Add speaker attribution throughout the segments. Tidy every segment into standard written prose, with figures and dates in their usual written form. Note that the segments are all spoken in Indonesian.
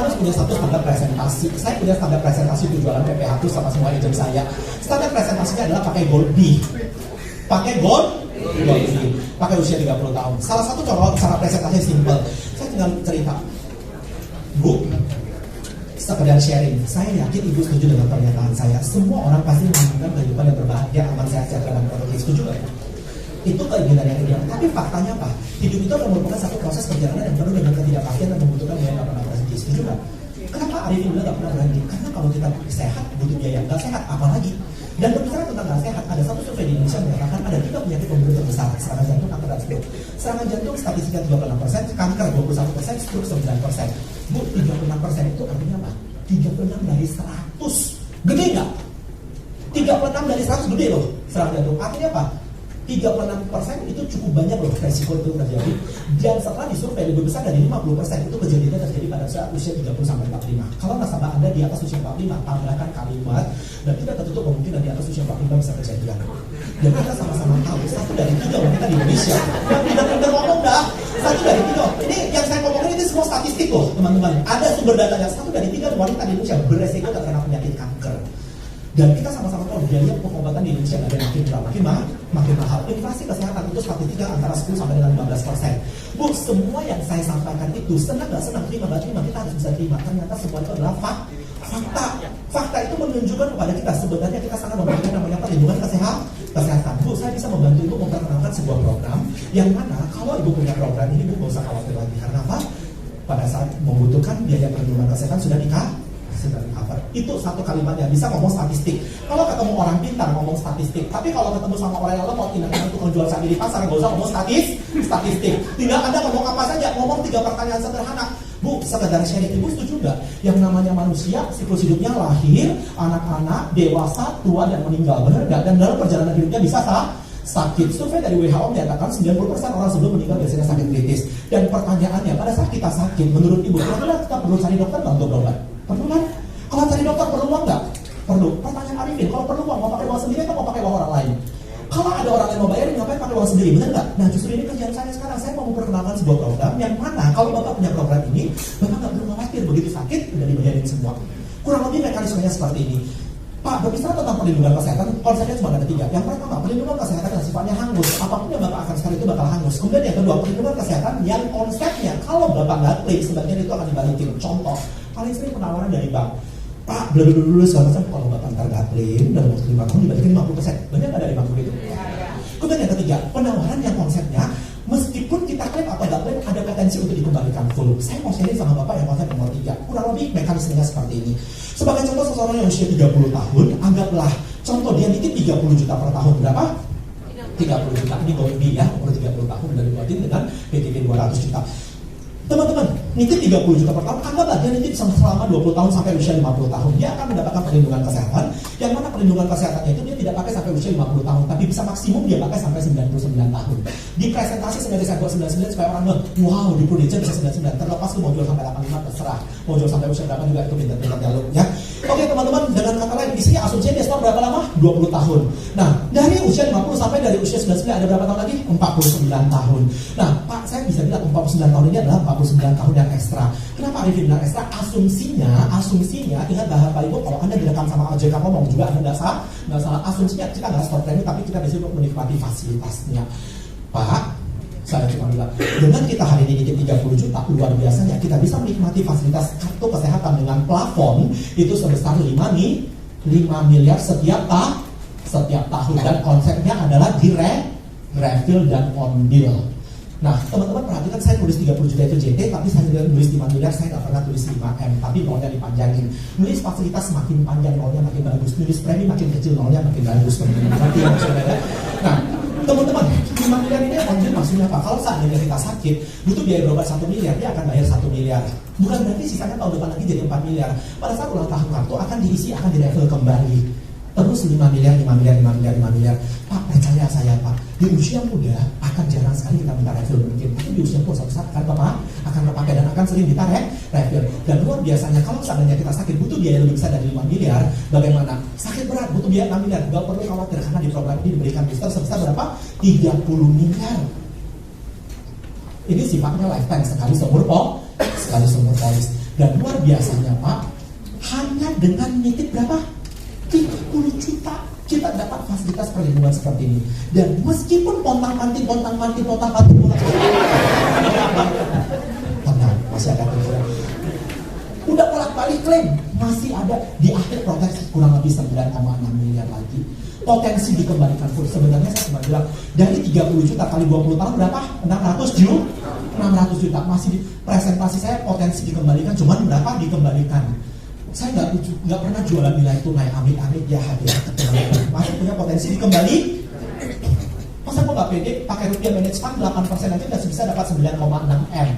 Speaker 1: harus punya satu standar presentasi. Saya punya standar presentasi untuk jualan PPH itu sama semua agent saya. Standar presentasinya adalah pakai gold B. Pakai gold B. Pakai usia 30 tahun. Salah satu contoh cara presentasinya simple. Saya tinggal cerita. Bu, sekedar sharing. Saya yakin ibu setuju dengan pernyataan saya. Semua orang pasti menginginkan kehidupan yang berbahagia, aman, sehat, sejahtera, dan produktif. Setuju gak? Itu keinginan yang ideal. Tapi faktanya apa? Hidup itu adalah merupakan satu proses perjalanan yang penuh dengan ketidakpastian dan membutuhkan biaya yang gak pernah berhenti. Setuju gak? Kenapa Arifin bilang gak pernah berhenti? Karena kalau kita sehat, butuh biaya. Gak sehat, apalagi? Dan berbicara tentang gak sehat, ada satu survei di Indonesia menyatakan ada 3 penyakit pembunuh terbesar: serangan jantung, kanker, dan stroke. Serangan jantung statistiknya 36%, kanker 21%, stroke 9%. Bu, 36% itu artinya apa? 36 dari 100. Gede nggak? 36 dari 100 gede loh serangan jantung. Artinya apa? 36% itu cukup banyak loh resiko itu terjadi. Dan setelah disurvei lebih besar dari 50% itu kejadiannya terjadi pada saat usia 30-45. Kalau nasabah Anda di atas usia 45, tambahkan kalimat dan tidak tertutup kemungkinan di atas usia 45 bisa kejadian. Dan kita sama-sama tahu 1 dari 3 wanita di Indonesia yang tidak ngomong dah. 1 dari 3. Ini yang saya ngomongin ini semua statistik loh teman-teman. Ada sumber datanya. 1 dari 3 wanita di Indonesia beresiko terkena penyakit kanker. Dan kita sama-sama tahu biaya pengobatan di Indonesia ada makin berapa, makin mahal. Inflasi kesehatan itu statistiknya antara 10 sampai dengan 15%. Bu, semua yang saya sampaikan itu senang nggak senang, terima nggak terima, kita harus bisa terima. Ternyata semua itu adalah fakta. Fakta itu menunjukkan kepada kita sebenarnya kita sangat membutuhkan namanya perlindungan kesehatan. Bu, saya bisa membantu ibu memperkenalkan sebuah program yang mana kalau ibu punya program ini, ibu nggak usah khawatir lagi. Karena apa? Pada saat membutuhkan biaya perlindungan kesehatan sudah cover. Itu satu kalimat yang bisa ngomong statistik. Kalau ketemu orang pintar ngomong statistik, tapi kalau ketemu sama orang yang lemot tindakan tukang jual sapi di pasar, nggak usah ngomong statistik. Tinggal Anda ngomong apa saja, ngomong 3 pertanyaan sederhana. Bu, sekedar sharing, ibu setuju nggak? Yang namanya manusia, siklus hidupnya lahir, anak-anak, dewasa, tua, dan meninggal. Benar nggak? Dan dalam perjalanan hidupnya bisa sakit. Survei dari WHO menyatakan 90% orang sebelum meninggal biasanya sakit kritis. Dan pertanyaannya, pada saat kita sakit, menurut ibu, kira-kira kita perlu cari dokter nggak untuk berobat? Perlu kan? Kalau cari dokter perlu uang nggak? Perlu. Pertanyaan Arifin, kalau perlu uang, mau pakai uang sendiri atau mau pakai uang orang lain? Kalau ada orang yang mau bayarin, ngapain pakai uang sendiri? Benar nggak? Nah, justru ini kerjaan saya sekarang. Saya mau memperkenalkan sebuah program yang mana kalau Bapak punya program ini, Bapak nggak perlu khawatir begitu sakit, udah dibayarin semua. Kurang lebih mekanismenya seperti ini. Pak, berbicara tentang perlindungan kesehatan, konsepnya cuma ada 3. Yang pertama, perlindungan kesehatan yang sifatnya hangus. Apapun yang Bapak akan sekali itu bakal hangus. Kemudian yang kedua, perlindungan kesehatan yang konsepnya kalau Bapak nggak klik, sebagian itu akan dibalikin. Contoh, paling sering penawaran dari bank. Pak, dulu segala macam, kalau Bapak ntar nggak klaim dalam waktu 5 tahun dibalikin 50%. Banyak nggak dari bank begitu? Kemudian yang ketiga, penawaran yang konsepnya meskipun kita klaim atau nggak klaim ada potensi untuk dikembalikan full. Saya mau sharing sama Bapak yang konsep nomor 3. Kurang lebih mekanismenya seperti ini. Sebagai contoh, seseorang yang usia 30 tahun, anggaplah contoh dia nitip 30 juta per tahun. Berapa? 30 juta. Ini gold B ya, umur 30 tahun dari buatin dengan PTP 200 juta. Teman-teman, nitip 30 juta per tahun, anggaplah dia nitip selama 20 tahun sampai usia 50 tahun. Dia akan mendapatkan perlindungan kesehatan, yang mana perlindungan kesehatannya itu dia tidak pakai sampai usia 50 tahun, tapi bisa maksimum dia pakai sampai 99 tahun. Di presentasi sengaja saya buat 99 supaya orang bilang, wow, di Prudential bisa 99, terlepas lu mau jual sampai 85 terserah, mau jual sampai usia berapa juga itu pintar-pintar jalurnya. Oke teman-teman, dengan kata lain, di sini asumsinya dia stop berapa lama? 20 tahun. Nah, dari usia 50 sampai dari usia 99 ada berapa tahun lagi? 49 tahun. Nah, Pak, saya bisa bilang 49 tahun ini adalah 49 tahun yang ekstra. Kenapa Arifin bilang ekstra? Asumsinya, ingat Bapak Ibu, kalau Anda direkam sama OJK ngomong juga Anda nggak salah. Asumsinya kita nggak stop training, tapi kita bisa menikmati fasilitasnya. Pak, saya cuma bilang, dengan kita hari ini nitip 30 juta, luar biasanya kita bisa menikmati fasilitas kartu kesehatan dengan plafon itu sebesar 5 miliar setiap tahun, dan konsepnya adalah di refill dan on bill. Nah, teman-teman perhatikan, saya tulis 30 juta itu JT, tapi saya nulis 5 miliar, saya nggak pernah tulis 5M, tapi nolnya dipanjangin. Nulis fasilitas makin panjang, nolnya makin bagus. Nulis premi makin kecil, nolnya makin bagus. Nanti yang maksudnya. Nah, teman-teman, 5 miliar ini on-bill maksudnya apa? Kalau seandainya kita sakit, butuh biaya berobat 1 miliar, dia akan bayar 1 miliar. Bukan berarti sisanya tahun depan lagi jadi 4 miliar. Pada saat ulang tahun kartu akan diisi, akan direfill kembali. Terus 5 miliar. Pak, percaya saya Pak, di usia muda akan jarang sekali kita minta refill mungkin. Tapi di usia tua suatu saat kan Bapak akan terpakai dan akan sering kita refill. Dan luar biasanya kalau seandainya kita sakit butuh biaya lebih besar dari 5 miliar, bagaimana? Sakit berat butuh biaya 6 miliar, gak perlu khawatir karena di program ini diberikan booster sebesar berapa? 30 miliar. Ini sifatnya lifetime, sekali seumur polis. Dan luar biasanya Pak, hanya dengan nitip berapa? 30 juta kita dapat fasilitas perlindungan seperti ini. Dan meskipun pontang-panting, tenang, masih ada kejuran. Udah bolak-balik klaim, masih ada di akhir proteksi kurang lebih 9,6 miliar lagi. Potensi dikembalikan full. Sebenarnya saya cuma bilang dari 30 juta kali 20 tahun berapa? 600 juta. Masih di presentasi saya potensi dikembalikan, cuman berapa dikembalikan? Saya nggak pernah jualan nilai tunai, amit-amit ya hadir. Masih punya potensi dikembali. Masa gue nggak pede pakai rupiah managed fund 8% aja udah bisa dapat 9,6 M.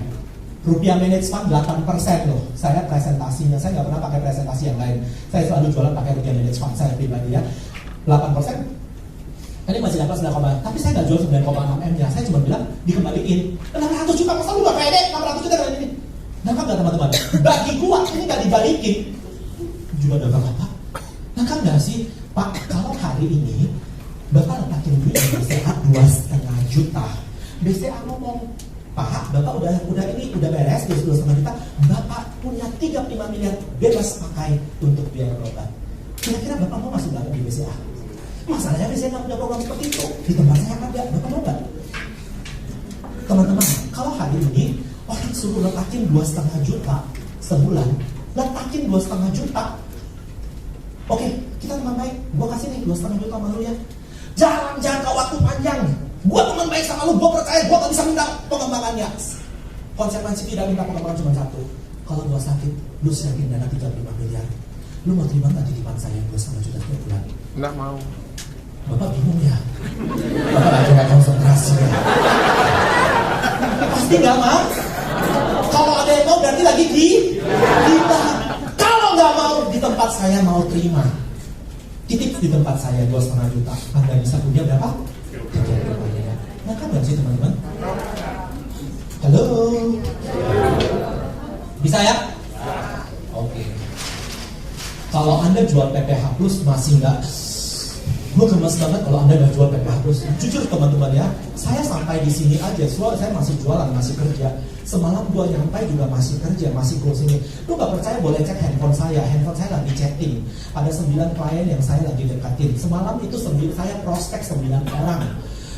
Speaker 1: Rupiah managed fund 8% loh. Saya presentasinya, saya nggak pernah pakai presentasi yang lain. Saya selalu jualan pakai rupiah managed fund saya pribadi ya. 8%. Ini masih dapat 9, tapi saya nggak jual 9,6 M nya. Saya cuma bilang dikembaliin 600 juta. Masa lu nggak pede 600 juta kali ini? Nangkap nggak teman-teman? Bagi gua ini nggak dibalikin. Juga dagang apa? Nangkap nggak sih Pak? Kalau hari ini Bapak letakin duit di BCA 2,5 juta. BCA ngomong, Pak, Bapak udah beres 2,5 juta. Bapak punya 35 miliar bebas pakai untuk biaya berobat. Kira-kira Bapak mau masuk dalam di BCA? Masalahnya BCA nggak punya program seperti itu. Di tempat saya ada, Bapak mau nggak? Teman-teman, kalau hari ini orang suruh letakin 2,5 juta sebulan, letakin 2,5 juta. Oke, kita teman baik. Gua kasih nih 2,5 juta sama lu ya. Jangan jangka waktu panjang. Gua teman baik sama lu, gua percaya gua gak bisa minta pengembangannya. Konsekuensi tidak minta pengembangan cuma satu. Kalau gua sakit, lu siapin dana 35 miliar. Lu mau terima nggak titipan saya 2,5 juta tiap bulan?
Speaker 2: Nggak mau.
Speaker 1: Bapak bingung ya? Bapak lagi nggak konsentrasi ya? Pasti nggak mau. Kalau ada yang mau berarti lagi kita. Kalau nggak mau di tempat saya mau terima. Titip di tempat saya 2,5 juta. Anda bisa punya berapa? 3 miliar. Nah kan nggak sih teman-teman? Halo. Bisa ya? Oke. Kalau Anda jual PPH Plus masih nggak, gue gemes banget kalau Anda nggak jual PPH Plus. Jujur teman-teman ya, saya sampai di sini aja, saya masih jualan, masih kerja. Semalam gue nyampai juga masih kerja, masih closing. Lu nggak percaya boleh cek handphone saya lagi chatting. Ada 9 klien yang saya lagi dekatin. Semalam itu saya prospek 9 orang.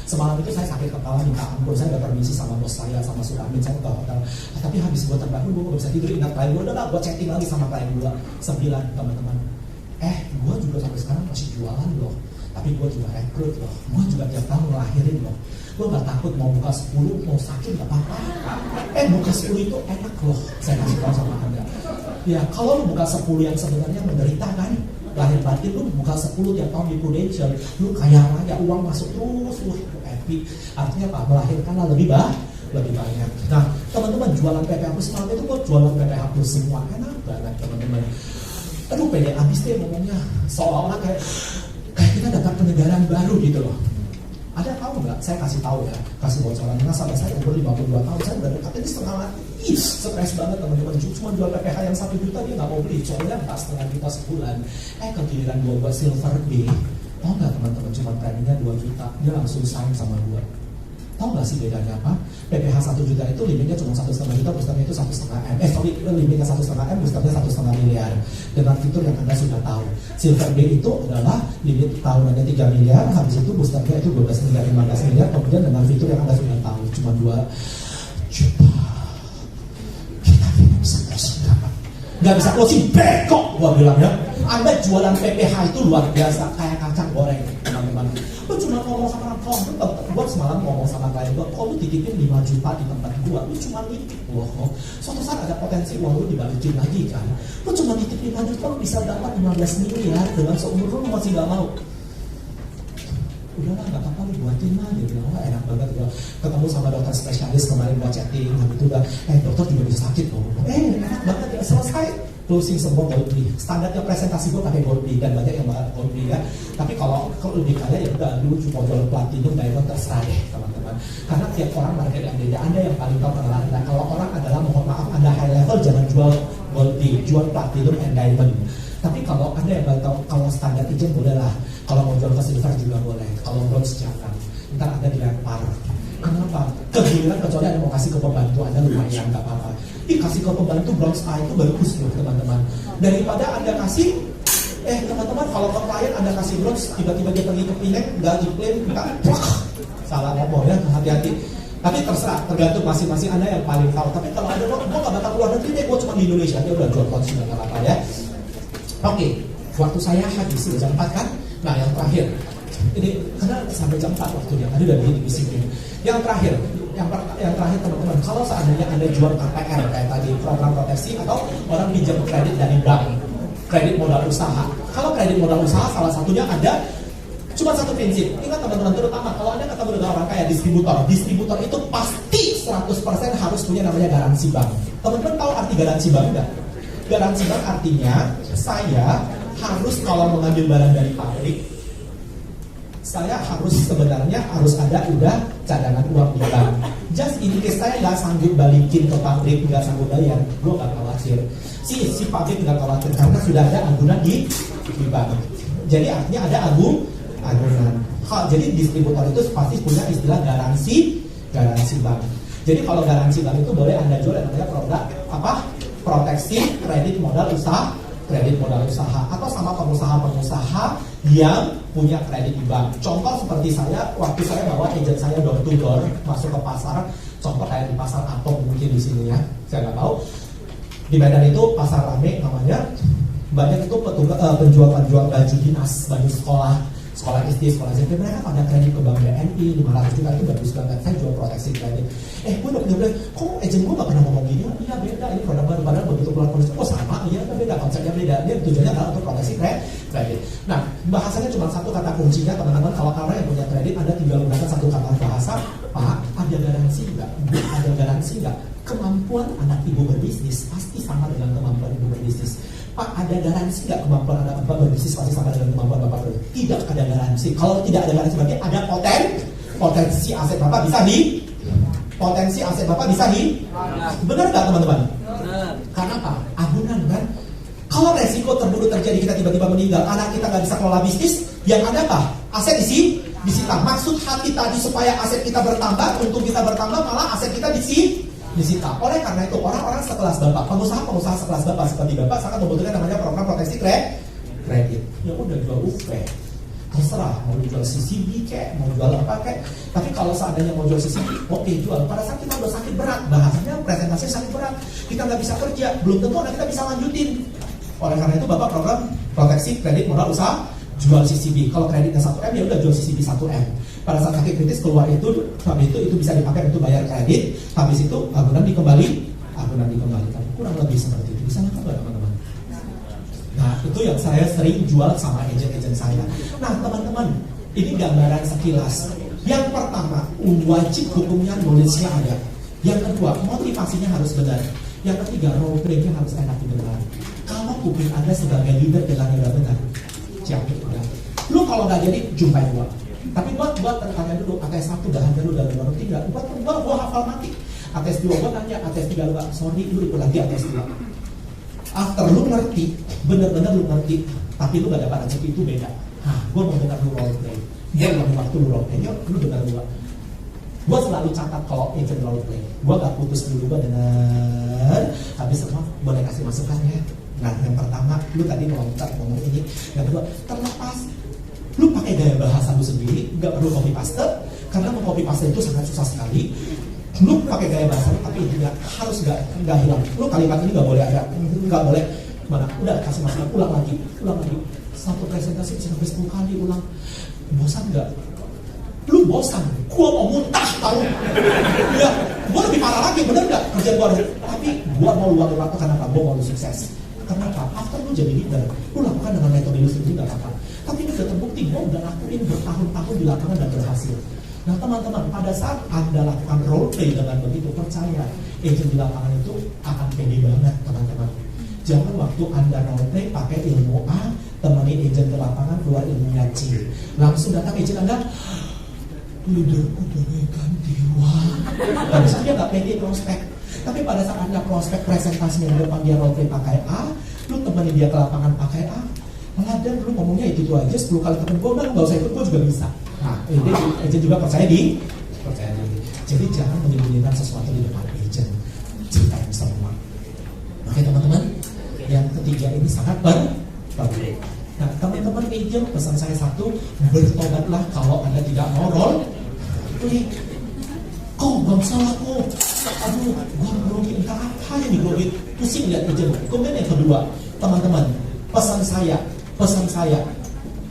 Speaker 1: Semalam itu saya sakit kepala minta ampun, saya udah permisi sama bos saya, sama Suramin, saya ke hotel. Tapi habis gue terbangun, gue gak bisa tidur, ingat klien gue, udah gue chatting lagi sama klien gue 9 teman-teman. Gue juga sampai sekarang masih jualan loh, tapi gue juga rekrut loh, gue juga tiap tahun ngelahirin loh. Gue gak takut mau buka 10, mau sakit gak apa-apa. Buka 10 itu enak loh, saya kasih tahu sama Anda. Ya kalau lu buka 10 yang sebenarnya menderita kan, lahir batin lu buka 10 tiap tahun di Prudential, lu kaya raya, uang masuk terus, lu happy. Artinya apa? Melahirkanlah lebih banyak. Nah, teman-teman jualan PPH Plus semalam itu gue jualan PPH Plus semua, enak banget teman-teman. Aduh pede abis deh ngomongnya, seolah-olah kayak kita dapat kenegaraan baru gitu loh. Ada tahu nggak? Saya kasih tahu ya, kasih bocoran. Nasabah saya umur 52 tahun, saya udah dekat ini setengah mati. Stres banget teman-teman. Cuma jual PPH yang 1 juta dia nggak mau beli, soalnya 4,5 juta sebulan. Kegiliran gue buat Silver Bay. Tahu nggak teman-teman? Cuma preminya 2 juta, dia langsung sign sama gue. Tahu nggak sih bedanya apa? PPH 1 juta itu limitnya cuma 1,5 juta, boosternya itu 1,5 M. Limitnya 1,5 M, boosternya 1,5 miliar. Dengan fitur yang Anda sudah tahu. Silver Bay itu adalah limit tahunannya 3 miliar, habis itu boosternya itu 12 miliar, 15 miliar, kemudian dengan fitur yang Anda sudah tahu, cuma 2 juta. Kita tidak bisa closing kapan? Nggak bisa closing, bekok gua bilang ya. Anda jualan PPH itu luar biasa, kayak kacang goreng, teman-teman. Lu cuma ngomong sama orang, gue semalam ngomong sama klien gue, kok lu titipin 5 juta di tempat gue, lu cuma nitip loh. Suatu saat ada potensi uang lu dibalikin lagi kan. Lu cuma nitip 5 juta, lu bisa dapat 15 miliar dengan seumur lu masih gak mau. Udahlah gak apa-apa, lu buatin lah. Dia bilang, wah enak banget. Gue ketemu sama dokter spesialis kemarin buat chatting, habis itu udah, dokter juga bisa sakit loh. Enak banget ya, selesai. Closing semua Goldbee. Standarnya presentasi gue pakai Goldbee dan banyak yang bakal Goldbee ya. Tapi kalau lebih kaya ya udah dulu cuma jual platinum, diamond, terserah deh teman-teman. Karena tiap orang market yang beda. Anda yang paling tahu kenalan Anda. Kalau orang adalah mohon maaf Anda high level jangan jual Goldbee, jual platinum and diamond. Tapi kalau Anda yang paling tahu kalau standar izin boleh lah. Kalau mau jual ke silver juga boleh. Kalau bronze jangan. Ntar Anda dilempar. Kenapa? Kegiliran kecuali Anda mau kasih ke pembantu Anda lumayan, nggak apa-apa. Kasih ke pembantu bronze A itu bagus loh teman-teman. Daripada Anda kasih, teman-teman kalau ke klien Anda kasih bronze, tiba-tiba dia pergi ke Pineng, nggak diklaim, nggak, salah ngomong ya, hati-hati. Tapi terserah, tergantung masing-masing Anda yang paling tahu. Tapi kalau ada gue nggak bakal keluar negeri deh, gue cuma di Indonesia aja udah jual konsumen nggak apa-apa ya. Oke, waktu saya habis jam 4 kan. Nah yang terakhir, ini karena sampai jam 4 waktunya, tadi udah begini disiplin. Yang terakhir teman-teman, kalau seandainya Anda jual KPR kayak tadi, program proteksi atau orang pinjam kredit dari bank, kredit modal usaha. Kalau kredit modal usaha salah satunya ada cuma satu prinsip. Ingat teman-teman, terutama kalau Anda ketemu dengan orang kayak distributor itu pasti 100% harus punya namanya garansi bank. Teman-teman tahu arti garansi bank enggak? Garansi bank artinya saya harus kalau mengambil barang dari pabrik, saya sebenarnya harus ada udah cadangan uang di bank. Just in case saya nggak sanggup balikin ke pabrik, nggak sanggup bayar, gue nggak khawatir. Si pabrik nggak khawatir karena sudah ada agunan di bank. Jadi artinya ada agunan. Jadi distributor itu pasti punya istilah garansi bank. Jadi kalau garansi bank itu boleh Anda jual yang namanya produk proteksi kredit modal usaha atau sama pengusaha yang punya kredit di bank. Contoh seperti saya, waktu saya bawa agent saya door to door masuk ke pasar, contoh kayak di pasar Atom mungkin di sini ya, saya nggak tahu. Di Medan itu pasar rame namanya, banyak itu penjual baju dinas, baju sekolah SD, sekolah SMP, mereka pada kredit ke bank BNI 500 juta itu bagus banget. Saya jual proteksi kredit. Gue udah bilang, kok agent gue gak pernah ngomong gini? Iya beda, ini produk baru, padahal begitu keluar polisi, sama, iya beda, konsepnya beda. Dia tujuannya adalah untuk proteksi kredit. Nah, bahasanya cuma satu kata kuncinya teman-teman. Kalau kamu yang punya kredit, Anda tinggal menggunakan satu kata bahasa. Pak, ada garansi nggak? Bu, ada garansi nggak? Kemampuan anak ibu berbisnis pasti sama dengan kemampuan ibu berbisnis. Pak, ada garansi nggak kemampuan anak bapak berbisnis pasti sama dengan kemampuan bapak berbisnis? Tidak ada garansi. Kalau tidak ada garansi, berarti ada potensi aset bapak bisa benar nggak teman-teman? Benar. Karena apa? Agunan kan. Kalau resiko terburuk terjadi, kita tiba-tiba meninggal, anak kita nggak bisa kelola bisnis, yang ada apa? Aset disita. Maksud hati tadi supaya aset kita bertambah, untung kita bertambah, malah aset kita disita. Oleh karena itu orang-orang sekelas bapak, pengusaha sekelas bapak seperti bapak sangat membutuhkan namanya program proteksi kredit. Ya udah jual UP, terserah mau jual CCB kek, mau jual apa kek. Tapi kalau seandainya mau jual CCB, oke jual. Pada saat kita udah sakit berat, bahasanya presentasinya sakit berat, kita nggak bisa kerja, belum tentu anak kita bisa lanjutin. Oleh karena itu bapak program proteksi kredit modal usaha, jual CCB. Kalau kreditnya 1M ya udah jual CCB 1M. Pada saat sakit kritis keluar habis itu bisa dipakai untuk bayar kredit. Habis itu agunan dikembalikan. Kurang lebih seperti itu. Bisa nggak teman-teman? Nah itu yang saya sering jual sama agent-agent saya. Nah teman-teman, ini gambaran sekilas. Yang pertama, wajib hukumnya, knowledge-nya ada. Yang kedua, motivasinya harus benar. Yang ketiga, role play-nya harus enak didengar. Kalau kuping Anda sebagai leader dengarnya udah benar, siapin udah. Lu kalau nggak jadi jumpai gua. Tapi buat tanya dulu, ATS 1 udah ada lu udah ngerti nggak? Gua hafal mati. ATS 2 gua tanya, ATS 3 lu nggak? Sorry, lu ikut lagi ATS 2. After lu ngerti, bener-bener lu ngerti, tapi lu gak dapat rezeki itu beda. Gua mau dengar lu role play. Dia mau waktu lu role play, yuk lu dengar gua. Gua selalu catat kalau agent role play. Gua gak putus dulu, gua dengar. Habis semua boleh kasih masukan ya. Nah, yang pertama, lu tadi ngomong ini. Yang kedua, terlepas lu pakai gaya bahasa lu sendiri, nggak perlu copy paste, karena mau copy paste itu sangat susah sekali. Lu pakai gaya bahasa, tapi intinya harus nggak hilang. Lu kalimat ini nggak boleh mana? Udah kasih masukan, ulang lagi. Satu presentasi sampai 10 kali ulang. Bosan nggak? Lu bosan? Gua mau muntah tahu? Ya, gua lebih parah lagi, bener nggak kerja gua? Tapi gua mau luangin waktu karena apa? Gua mau lu sukses. Kenapa? After lu jadi leader, lu lakukan dengan metode lu sendiri nggak apa-apa. Tapi ini sudah terbukti, gue udah lakuin bertahun-tahun di lapangan dan berhasil. Nah teman-teman, pada saat Anda lakukan role play dengan begitu, percaya agent di lapangan itu akan pede banget teman-teman. Jangan waktu Anda role play pakai ilmu A, temenin agent di lapangan keluar ilmunya C. Langsung datang agent Anda, leaderku bagaikan dewa. Habis itu dia nggak pede prospek. Tapi pada saat Anda prospek presentasinya di depan dia role play pakai A, lu temenin dia ke lapangan pakai A, dan lu ngomongnya itu aja 10 kali ketemu gue, nggak usah ikut, gue juga bisa. Nah, ini agent juga percaya diri. Jadi jangan menyembunyikan sesuatu di depan agent. Ceritain semua. Oke teman-teman, yang ketiga ini sangat penting. Nah teman-teman agent, pesan saya satu, bertobatlah kalau Anda tidak mau roll. Kok gak salah kok. Aduh, gua grogi, entah apa yang digrogi. Pusing lihat agent. Kemudian yang kedua, teman-teman, pesan saya,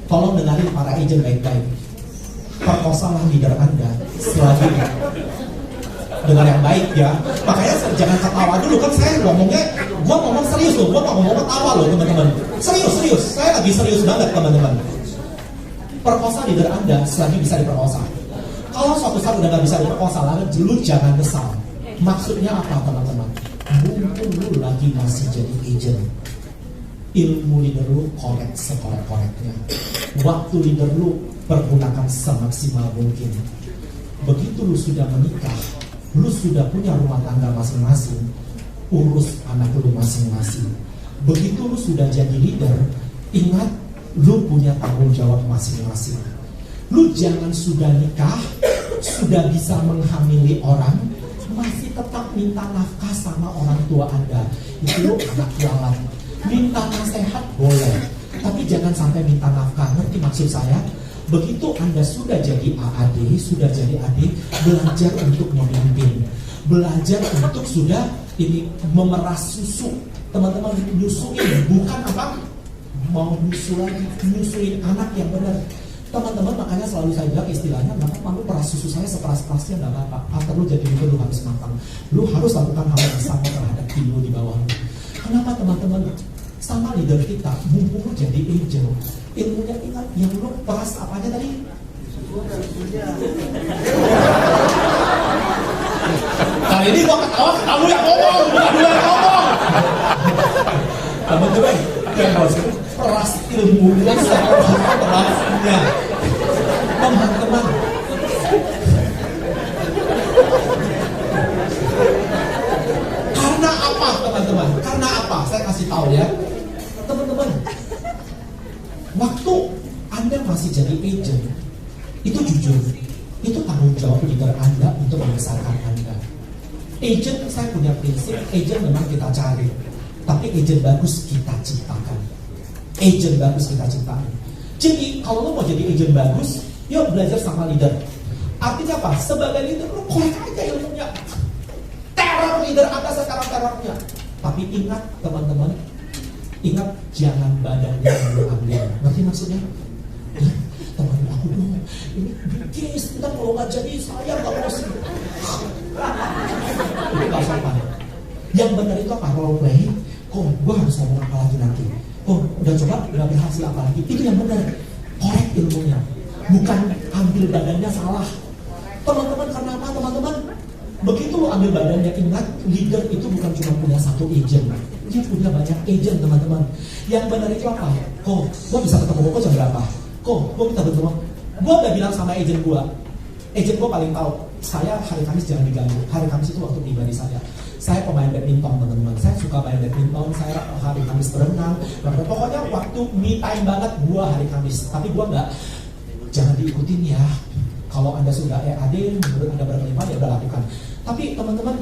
Speaker 1: tolong dengarin para agent baik-baik. Perkosalah leader Anda selagi dengan yang baik ya. Makanya jangan ketawa dulu, kan saya ngomongnya, gua ngomong serius loh, gua gak ngomong ketawa loh teman-teman. Serius, saya lagi serius banget teman-teman. Perkosa leader Anda selagi bisa diperkosa. Kalau suatu saat udah gak bisa diperkosa, lalu lu jangan kesal. Maksudnya apa teman-teman? Mumpung lu lagi masih jadi agent, ilmu leader lu korek sekorek-koreknya. Waktu leader lu pergunakan semaksimal mungkin. Begitu lu sudah menikah, lu sudah punya rumah tangga masing-masing, urus anak lu masing-masing. Begitu lu sudah jadi leader, ingat lu punya tanggung jawab masing-masing. Lu jangan sudah nikah, sudah bisa menghamili orang, masih tetap minta nafkah sama orang tua Anda. Itu lu anak jalan. Minta nasihat boleh, tapi jangan sampai minta nafkah. Ngerti maksud saya? Begitu Anda sudah jadi AAD, sudah jadi adik, belajar untuk memimpin, belajar untuk sudah ini memeras susu. Teman-teman, nyusuin bukan apa? Mau nyusu lagi, nyusuin anak yang benar. Teman-teman, makanya selalu saya bilang istilahnya, nggak apa-apa lu peras susu saya seperas-perasnya, nggak apa-apa. Atau lu jadi leader, lu harus matang. Lu harus lakukan hal yang sama terhadap tim lu di bawah lu. Kenapa teman-teman? Sama leader kita, mumpung lu jadi agent, ilmunya ingat, yang lu peras apa aja tadi? Kali ini gua ketawa, kamu yang ngomong, bukan lu yang ngomong. Teman-teman, yang harus peras ilmunya, saya perasnya. Teman-teman, karena apa teman-teman? Karena apa? Saya kasih tahu ya, teman-teman. Waktu Anda masih jadi agent, itu jujur, itu tanggung jawab leader Anda untuk membesarkan Anda. Agent, saya punya prinsip, agent memang kita cari, tapi agent bagus kita ciptakan. Agent bagus kita ciptakan. Jadi kalau lo mau jadi agent bagus, yuk belajar sama leader. Artinya apa? Sebagai leader lo korek aja ilmunya. Teror leader Anda sekarang terornya. Tapi ingat teman-teman, ingat jangan badannya yang lo ambil. Ngerti maksudnya? Teman aku dong, ini bikis, kita kalau nggak jadi saya nggak mau sih. Itu nggak sopan. Yang benar itu apa? Role play. Kok gue harus ngomong apa lagi nanti? Oh, udah coba, udah berhasil apa lagi? Itu yang benar. Korek ilmunya. Bukan ambil badannya salah. Teman-teman, karena apa teman-teman? Begitu lo ambil badannya, ingat leader itu bukan cuma punya satu agent. Dia punya banyak agent teman-teman. Yang benar itu apa? Kok gue bisa ketemu kok jam berapa? Kok gue minta bertemu? Gue udah bilang sama agent gue. Agent gue paling tahu. Saya hari Kamis jangan diganggu. Hari Kamis itu waktu pribadi saya. Saya pemain badminton teman-teman. Saya suka main badminton. Saya hari Kamis berenang. Pokoknya waktu me time banget gue hari Kamis. Tapi gue nggak. Jangan diikutin ya. Kalau Anda sudah EAD, menurut Anda berkelima ya udah lakukan. Tapi teman-teman,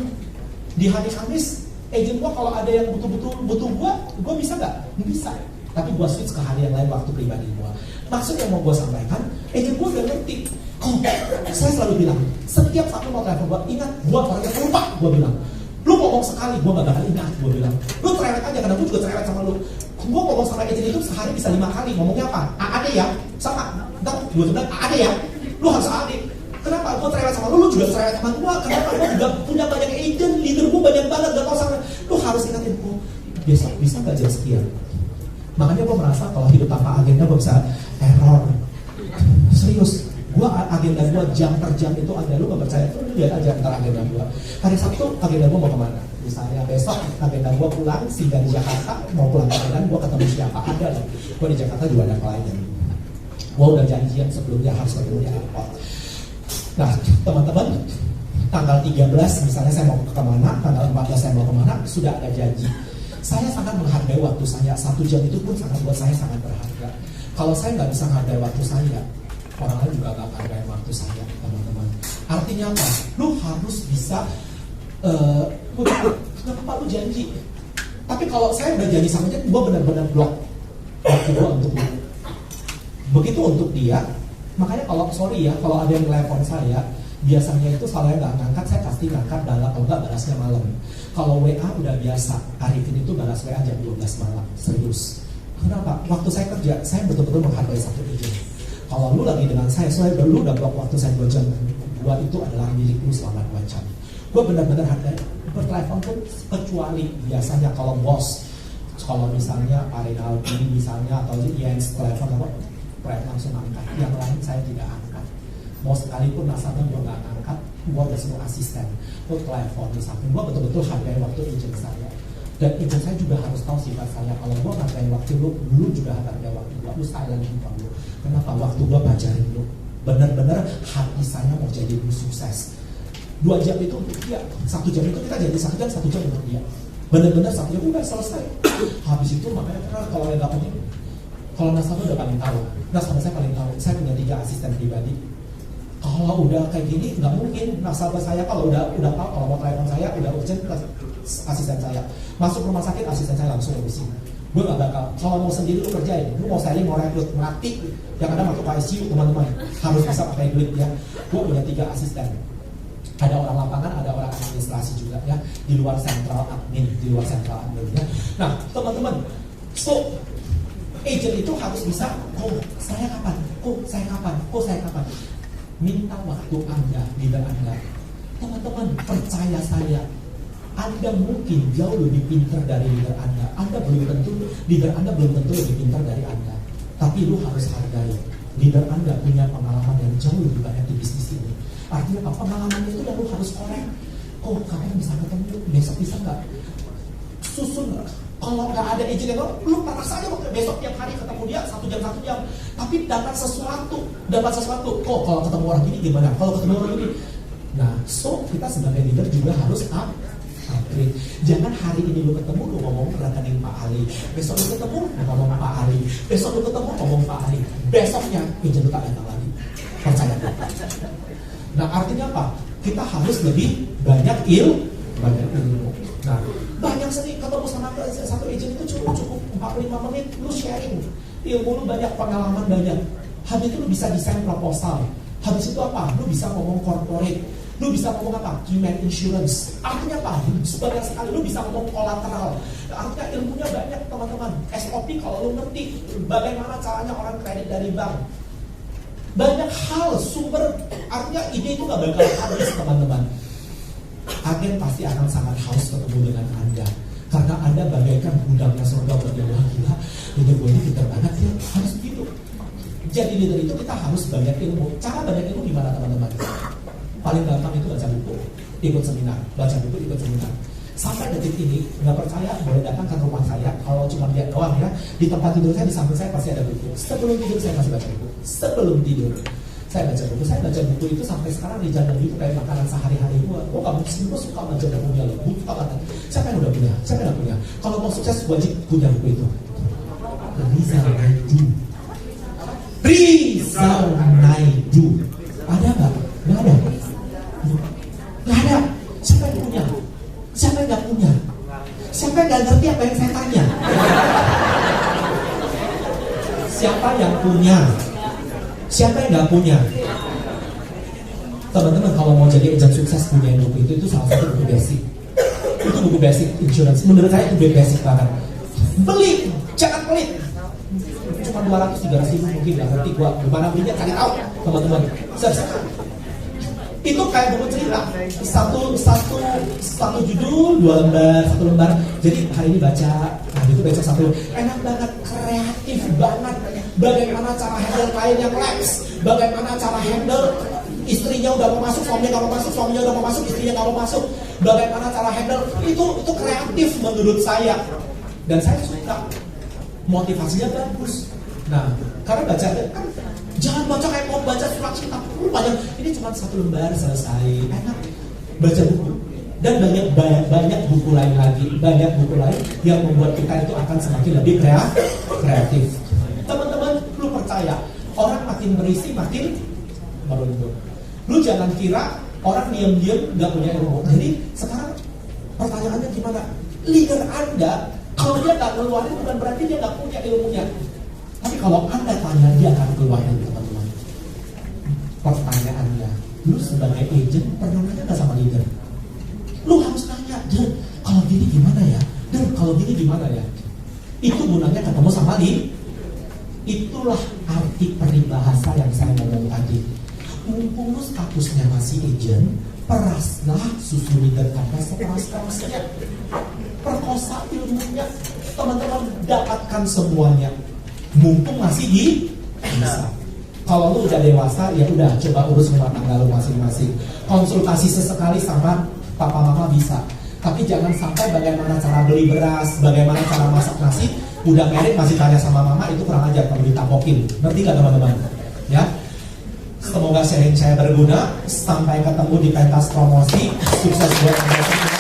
Speaker 1: di hari Kamis, agent gue kalau ada yang butuh gue bisa nggak? Bisa. Tapi gue switch ke hari yang lain waktu pribadi gue. Maksud yang mau gue sampaikan, agent gue udah ngerti. Saya selalu bilang, setiap satu mau telepon gue, ingat gue orangnya lupa. Gue bilang, lu ngomong sekali, gue gak bakal ingat. Gue bilang, lu cerewet aja karena gue juga cerewet sama lu. Gue ngomong sama agent itu sehari bisa 5 kali. Ngomongnya apa? AAD ya, sama. Gue bilang AAD ya, lu harus AAD. Kenapa? Gue cerewet sama lu juga cerewet sama gue. Kenapa? Gue juga punya banyak agent, leader gue banyak banget. Gak tau sama. Lu harus ingatin gue. Bisa gak jam sekian? Makanya gue merasa kalau hidup tanpa agenda gue bisa error. Serius, gue agenda gue jam per jam itu ada. Lu gak percaya? Lu lihat aja ntar agenda gue. Hari Sabtu agenda gue mau kemana? Misalnya besok agenda gue pulang, singgah di Jakarta, mau pulang ke Medan, gue ketemu siapa? Ada loh. Gue di Jakarta juga ada klien. Gue udah janjian sebelumnya harus ketemu di airport. Nah teman-teman, tanggal 13 misalnya saya mau kemana, tanggal 14 saya mau kemana, sudah ada janji. Saya sangat menghargai waktu saya. 1 jam itu pun sangat buat saya sangat berharga. Kalau saya nggak bisa menghargai waktu saya, orang lain juga nggak menghargai waktu saya, teman-teman. Artinya apa? Lu harus bisa kenapa lu janji? Tapi kalau saya udah janji sama dia, gue benar-benar blok waktu gue untuk dia. Begitu untuk dia, makanya kalau sorry ya, kalau ada yang telepon saya, biasanya itu kalau nggak ngangkat, saya pasti ngangkat dalam, kalau nggak balasnya malam. Kalau WA udah biasa, Arifin itu balas WA jam 12 malam, serius. Kenapa? Waktu saya kerja, saya betul-betul menghargai satu izin. Kalau lu lagi dengan saya lu udah blok waktu saya 2 jam. 2 itu adalah milik lu selama 2 jam. Gue benar-benar hargai bertelepon pun, kecuali biasanya kalau bos, kalau misalnya Pak Rinaldi misalnya, atau Jens telepon apa, langsung angkat. Yang lain saya tidak angkat. Mau sekalipun nasabah gue nggak angkat, gue udah suruh asisten, gue telepon di samping. Gue betul-betul hargai waktu agent saya. Dan agent saya juga harus tahu sifat saya. Kalau gue hargai waktu lu juga hargai waktu gue. Lu silent juga lu. Kenapa? Waktu gue pacarin lu. Bener-bener hati saya mau jadi lu sukses. 2 jam itu untuk dia, 1 jam itu kita jadi 1 jam untuk dia. Bener-bener 1 jam udah selesai. Habis itu makanya kalau yang gak penting, kalau nasabah udah paling tahu. Nasabah saya paling tahu. Saya punya 3 asisten pribadi. Kalau udah kayak gini nggak mungkin nasabah saya kalau udah tahu, kalau mau telepon saya udah urgent, asisten saya masuk rumah sakit, asisten saya langsung urusin. Gue nggak bakal, kalau mau sendiri lu kerjain, lu mau selling, mau rekrut, mati yang ada masuk ICU teman-teman, harus bisa pakai duit ya. Gue punya 3 asisten, ada orang lapangan, ada orang administrasi juga ya, di luar sentral admin ya. Nah teman-teman, so agent itu harus bisa, saya kapan, minta waktu Anda, leader Anda. Teman-teman, percaya saya, Anda mungkin jauh lebih pintar dari leader Anda. Leader Anda belum tentu lebih pintar dari Anda. Tapi lu harus hargai, leader Anda punya pengalaman yang jauh lebih banyak di bisnis ini. Artinya apa? Pengalaman itu yang lu harus korek. Kapan bisa ketemu? Besok bisa nggak? Susun. Kalau nggak ada izin yang lu patah saja besok tiap hari ketemu dia 1 jam, tapi dapat sesuatu. Kalau ketemu orang ini gimana? Kalau ketemu orang ini, nah, so kita sebagai leader juga harus upgrade. Jangan hari ini lu ketemu lu ngomong rekening Pak Ali, besok lu ketemu ngomong Pak Ali, besok lu ketemu ngomong Pak Ali, besoknya izin lu tak datang lagi. Percaya. Nah artinya apa? Kita harus lebih banyak ilmu. Nah, banyak sering ketemu sama satu agent itu cukup 45 menit lu sharing ilmu lu banyak, pengalaman banyak. Habis itu lu bisa desain proposal. Habis itu apa? Lu bisa ngomong corporate. Lu bisa ngomong apa? Human insurance. Artinya apa? Sebanyak sekali lu bisa ngomong kolateral. Artinya ilmunya banyak teman-teman. SOP kalau lu ngerti bagaimana caranya orang kredit dari bank. Banyak hal sumber. Artinya ide itu gak bakal habis teman-teman. Agen pasti akan sangat haus ketemu dengan Anda, karena Anda bagaikan gudangnya surga buat dia. Wah gila, leader gue ini pintar banget ya, harus begitu. Jadi leader itu kita harus banyak ilmu. Cara banyak ilmu gimana teman-teman? Paling gampang itu baca buku, ikut seminar. Sampai detik ini, nggak percaya boleh datang ke rumah saya. Kalau cuma lihat doang ya, di tempat tidur saya, di samping saya pasti ada buku. Sebelum tidur saya masih baca buku. Sebelum tidur saya baca buku itu sampai sekarang di jalan itu kayak makanan sehari-hari gue. Gue gak mungkin, gue suka baca bukunya loh. Buku banget. Siapa yang udah punya? Siapa yang gak punya? Kalau mau sukses wajib punya buku itu. Rizal Naidu. Ada nggak? Nggak ada. Nggak ada. Siapa yang punya? Siapa yang nggak punya? Siapa yang nggak ngerti apa yang saya tanya? Siapa yang punya? Siapa yang nggak punya? Teman-teman kalau mau jadi agent sukses punya buku itu salah satu buku basic. Itu buku basic insurance. Menurut saya itu basic banget. Beli, jangan pelit. Cuma 200-300 ribu mungkin nggak ngerti gua gimana belinya, cari tahu teman-teman. Itu kayak buku cerita. Satu judul, 2 lembar, 1 lembar. Jadi hari ini baca, itu besok 1. Enak banget, kreatif banget. Bagaimana cara handle klien yang lapse, bagaimana cara handle istrinya udah mau masuk, suaminya nggak mau masuk, suaminya udah mau masuk, istrinya nggak mau masuk, bagaimana cara handle itu kreatif menurut saya, dan saya suka, motivasinya bagus. Nah, karena baca kan jangan baca kayak mau baca surat cinta, banyak, ini cuma 1 lembar selesai, enak, baca buku. Dan banyak buku lain lagi, banyak buku lain yang membuat kita itu akan semakin lebih kreatif. Teman-teman, lu percaya orang makin berisi makin merunduk. Lu jangan kira orang diam-diam nggak punya ilmu. Jadi sekarang pertanyaannya gimana? Leader Anda, kalau dia nggak ngeluarin bukan berarti dia nggak punya ilmunya. Tapi kalau Anda tanya, dia akan keluarin, teman-teman. Pertanyaannya, lu sebagai agent pernah nanya nggak sama leader? Lu harus nanya, Dan, kalau gini gimana ya? Dan, kalau gini gimana ya? Itu gunanya ketemu sama leader. Itulah arti peribahasa yang saya ngomong tadi. Mumpung lu statusnya masih agent, peraslah susu leader Anda seperas-perasnya. Perkosa ilmunya, teman-teman dapatkan semuanya. Mumpung masih bisa. Kalau lu udah dewasa, ya udah coba urus rumah tangga lu masing-masing. Konsultasi sesekali sama papa mama bisa. Tapi jangan sampai bagaimana cara beli beras, bagaimana cara masak nasi, udah merit masih tanya sama mama, itu kurang ajar, perlu ditapokin. Ngerti gak teman-teman? Ya. Semoga sharing saya berguna. Sampai ketemu di pentas promosi. Sukses buat Anda semua.